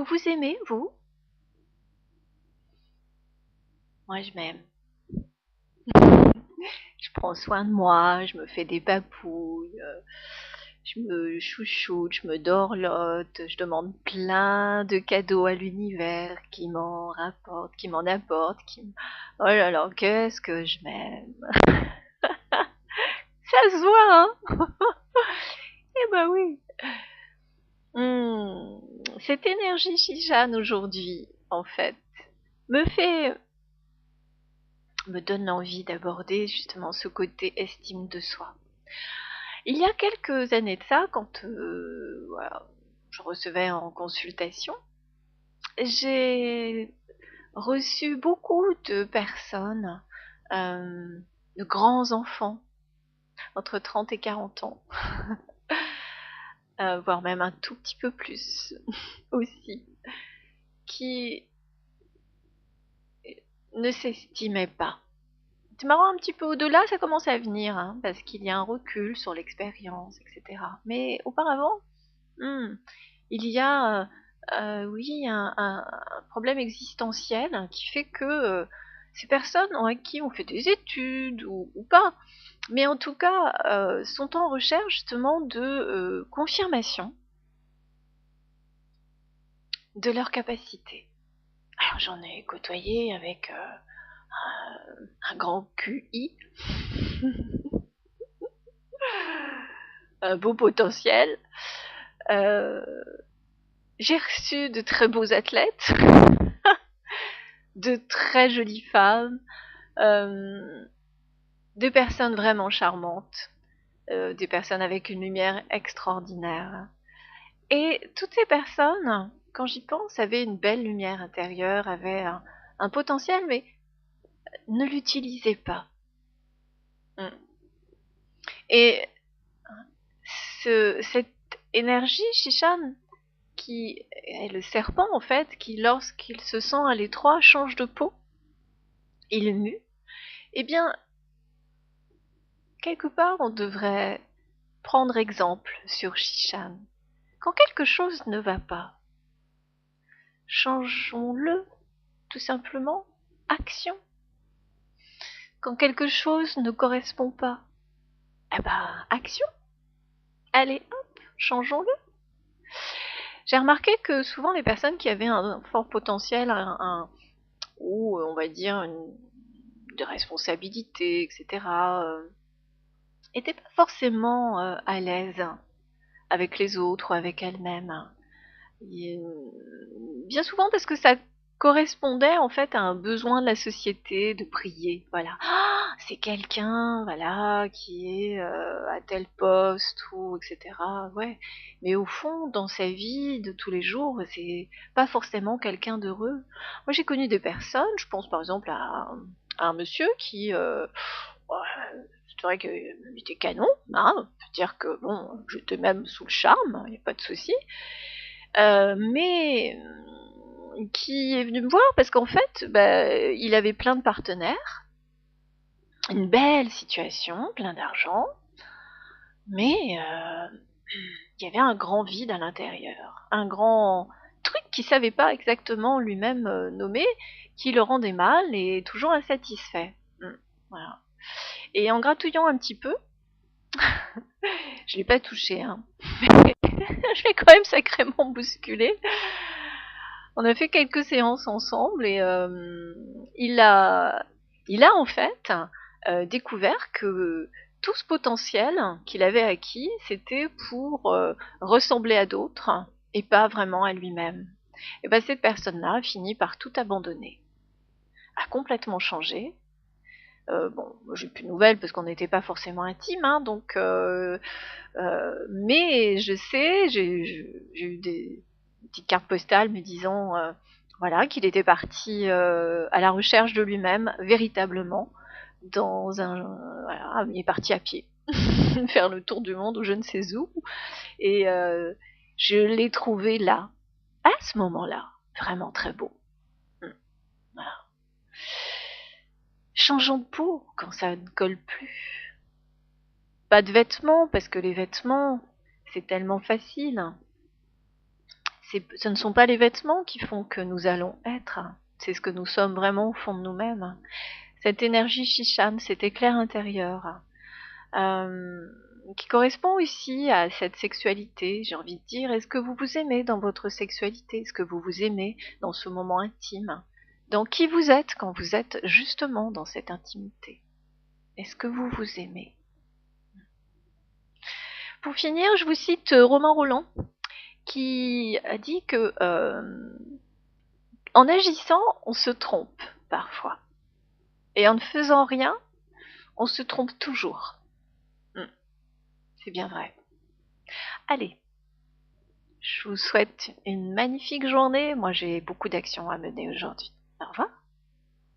vous vous aimez, vous? Moi, je m'aime. Je prends soin de moi, je me fais des papouilles, je me chouchoute, je me dorlote, je demande plein de cadeaux à l'univers qui m'en rapporte, qui m'en apporte, Oh là là, qu'est-ce que je m'aime. Ça se voit, hein? Eh ben oui. Hmm. Cette énergie Shishan aujourd'hui, en fait, me fait, me donne l'envie d'aborder justement ce côté estime de soi. Il y a quelques années de ça, quand voilà, je recevais en consultation, j'ai reçu beaucoup de personnes, de grands enfants, entre 30 et 40 ans, voire même un tout petit peu plus aussi, qui ne s'estimaient pas. C'est marrant, un petit peu au-delà, ça commence à venir, hein, parce qu'il y a un recul sur l'expérience, etc. Mais auparavant, il y a, oui, un problème existentiel qui fait que ces personnes qui ont fait des études ou pas, mais en tout cas sont en recherche justement de confirmation de leurs capacités. Alors j'en ai côtoyé avec un grand QI, un beau potentiel. Euh, j'ai reçu de très beaux athlètes, de très jolies femmes, des personnes vraiment charmantes, des personnes avec une lumière extraordinaire. Et toutes ces personnes, quand j'y pense, avaient une belle lumière intérieure, avaient un potentiel, mais ne l'utilisaient pas. Et cette énergie Shishan, qui est le serpent en fait, qui lorsqu'il se sent à l'étroit change de peau, il mue, eh bien, quelque part on devrait prendre exemple sur Shishan. Quand quelque chose ne va pas, changeons-le, tout simplement. Action. Quand quelque chose ne correspond pas, eh ben, action. Allez, hop, changeons-le. J'ai remarqué que souvent les personnes qui avaient un fort potentiel, ou on va dire des responsabilités, etc., n'étaient pas forcément à l'aise avec les autres ou avec elles-mêmes. Bien souvent parce que ça correspondait en fait à un besoin de la société de briller. Voilà, c'est quelqu'un, voilà, qui est à tel poste ou etc. Ouais, mais au fond, dans sa vie de tous les jours, c'est pas forcément quelqu'un d'heureux. Moi, j'ai connu des personnes. Je pense par exemple à un monsieur qui, c'est vrai qu'il était canon, hein, on peut dire que bon, j'étais même sous le charme, il n'y a pas de souci. Mais qui est venu me voir parce qu'en fait, il avait plein de partenaires, une belle situation, plein d'argent, mais il y avait un grand vide à l'intérieur, un grand truc qu'il savait pas exactement lui-même nommer, qui le rendait mal et toujours insatisfait. Voilà. Et en gratouillant un petit peu, je l'ai pas touché, hein, mais je l'ai quand même sacrément bousculé. On a fait quelques séances ensemble et il a en fait découvert que tout ce potentiel qu'il avait acquis, c'était pour ressembler à d'autres et pas vraiment à lui-même. Et ben cette personne-là a fini par tout abandonner, a complètement changé. Bon, j'ai plus de nouvelles parce qu'on n'était pas forcément intimes, hein, donc mais je sais, j'ai eu des petites cartes postales me disant voilà, qu'il était parti à la recherche de lui-même, véritablement, dans un. Voilà, il est parti à pied, faire le tour du monde ou je ne sais où. Et je l'ai trouvé là, à ce moment-là, vraiment très beau. Voilà. Changeons de peau quand ça ne colle plus. Pas de vêtements, parce que les vêtements, c'est tellement facile. Ce ne sont pas les vêtements qui font que nous allons être, c'est ce que nous sommes vraiment au fond de nous-mêmes. Cette énergie Shishan, cet éclair intérieur, qui correspond aussi à cette sexualité, j'ai envie de dire. Est-ce que vous vous aimez dans votre sexualité? Est-ce que vous vous aimez dans ce moment intime? Dans qui vous êtes quand vous êtes justement dans cette intimité? Est-ce que vous vous aimez? Pour finir, je vous cite Romain Rolland, qui a dit que en agissant, on se trompe parfois. Et en ne faisant rien, on se trompe toujours. C'est bien vrai. Allez, je vous souhaite une magnifique journée. Moi, j'ai beaucoup d'actions à mener aujourd'hui. Au revoir.